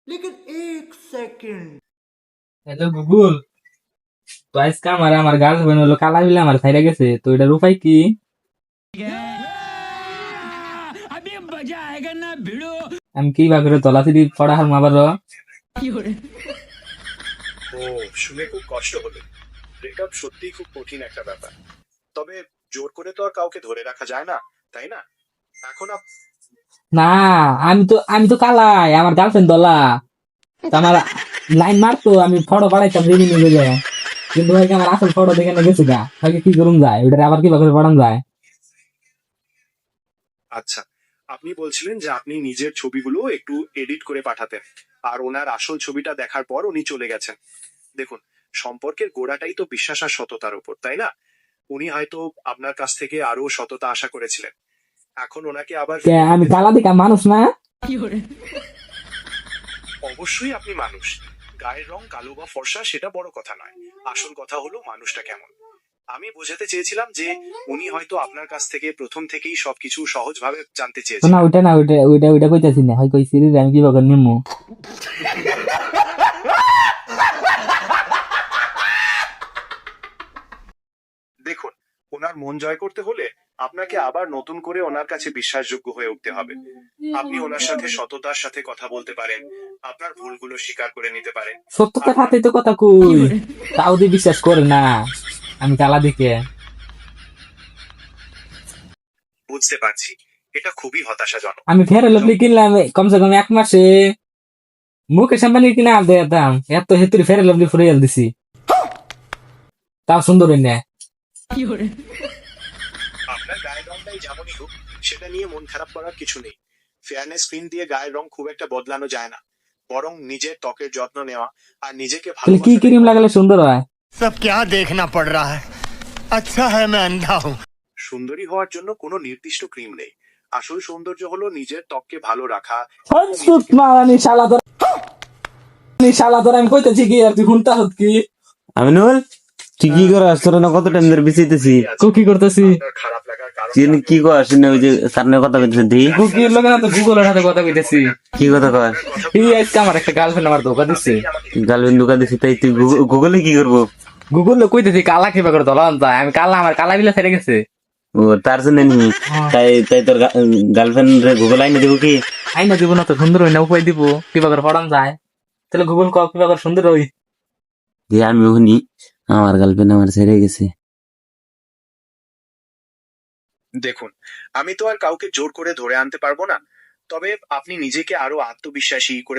लेकिन एक second. Hello Google, তো আজকে আমার গার্লফ্রেন্ড হলো কালা বিলে আমার ছাইরা গেছে, তো এটার উপায় কি? আমি কি বা করে তলাশি পড়া হার আবার ও, শুনে খুব কষ্ট হলো। ব্রেকআপ সত্যিই খুব কঠিন একটা ব্যাপার। তবে জোর করে তো আর কাউকে ধরে রাখা যায় না, তাই না? এখন না, আমি তো কালাই, আমার গার্লফ্রেন্ড দলা। তো আমার লাইন মারতো, আমি ফটো পাঠাইতাম রেডি নিয়ে যায়, কিন্তু ভাই আমার আসল ফটো দেখে না গেছে গা, ভাইকে কি করুন যায়, ওটা আবার কি বা করে পড়ান যায়? আচ্ছা, আপনি বলছিলেন যে আপনি নিজের ছবিগুলো একটু এডিট করে পাঠাতেন, আর ওনার আসল ছবিটা দেখার পর উনি চলে গেছেন। দেখুন, সম্পর্কের গোড়াটাই তো বিশ্বাস আর সততার উপর, তাই না? উনি হয়তো আপনার কাছ থেকে আরো সততা আশা করেছিলেন। এখন ওনাকে আবার আমি কালা দেখা মানুষ না? অবশ্যই আপনি মানুষ। গায়ের রং কালো বা ফর্সা সেটা বড় কথা নয়। আসল কথা হলো মানুষটা কেমন। আমি বোঝাতে চেয়েছিলাম যে উনি হয়তো আপনার কাছ থেকে প্রথম থেকেই সবকিছু সহজভাবে জানতে না চেয়েছিলেন। ওইটা না, ওইটা কইতাছি না, হয় কইছি যে আমি কি বা করে নিমু। দেখুন, ওনার মন জয় করতে হলে আপনাকে আবার নতুন করে ওনার কাছে বিশ্বাসযোগ্য হয়ে উঠতে হবে। আপনি ওনার সাথে সততার সাথে কথা বলতে পারেন, আপনার ভুলগুলো স্বীকার করে নিতে পারেন। সত্যতা আর খাতে তো কথা কই, তাও দিয়ে বিশ্বাস করে না আমি কালা দিকে। বুঝতে পারছি, এটা খুবই হতাশাজনক। আমি ফেরে লভলি কিনলাম কমসে কম 1 মাসে, মুকেশ আম্বানি কিনা আর দিতাম, এত হেতুরি ফেরে লভলি ফুরিয়াল দিছি, তাও সুন্দর হই না। আপনার গায়ের রংটাই যেমনই হোক, সেটা নিয়ে মন খারাপ করার কিছু নেই। ফেয়ারনেস ক্রিম দিয়ে গায়ের রং খুব একটা বদলানো যায় না। বরং নিজের ত্বকের যত্ন নেওয়া আর নিজেকে তাহলে কি ভালোবাসাটাই ক্রিম বড়। লাগালে সুন্দর হয়? सब क्या देखना पड़ रहा है। अच्छा है मैं अंधा हूँ। সুন্দরী হওয়ার জন্য কোনো নির্দিষ্ট ক্রিম নেই। আসল সৌন্দর্য হলো নিজের ত্বককে ভালো রাখা। হনসুত মারানি শালা তোর আমি কইতেছি কি আর তুই শুনতা হত কি? আমিনুল, তুই কি করাস? তোর না কত টাইম ধরে বিছাইতেছি। কো কি করতেছি? আপনার খারাপ লাগার কারণ তুই এনে কি করাস? না ওই যে সামনে কথা কইতেছিস দি কুকির লগে না তো গুগলের সাথে কথা কইতেছি। কি কথা কস? এই আজকে আমার একটা গার্লফ্রেন্ড আমার ধোকা দিচ্ছে। গার্লফ্রেন্ড দোকান দিছি, তাই তুই গুগলে কি করবো? গুগলে কইতেছি কালা কিবা করে ধরান যায়, আমি কালা, আমার কালা বিলা ছেড়ে গেছে। ও তার জন্য নি তাই তাই তোর গার্লফ্রেন্ড রে গুগল আইনে দেবো কি? আইনা দিব না তো, সুন্দর হই না, উপায় দিব কিবা করে পড়ান যায়। তাহলে গুগল ক কিবা করে সুন্দর হই। যে আমি শুনি আমার গার্লফ্রেন্ড আমার ছেড়ে গেছে। দেখুন, আমি তো আর কাউকে জোর করে ধরে আনতে পারবো না। তবে আপনি নিজেকে আরো আত্মবিশ্বাসী করে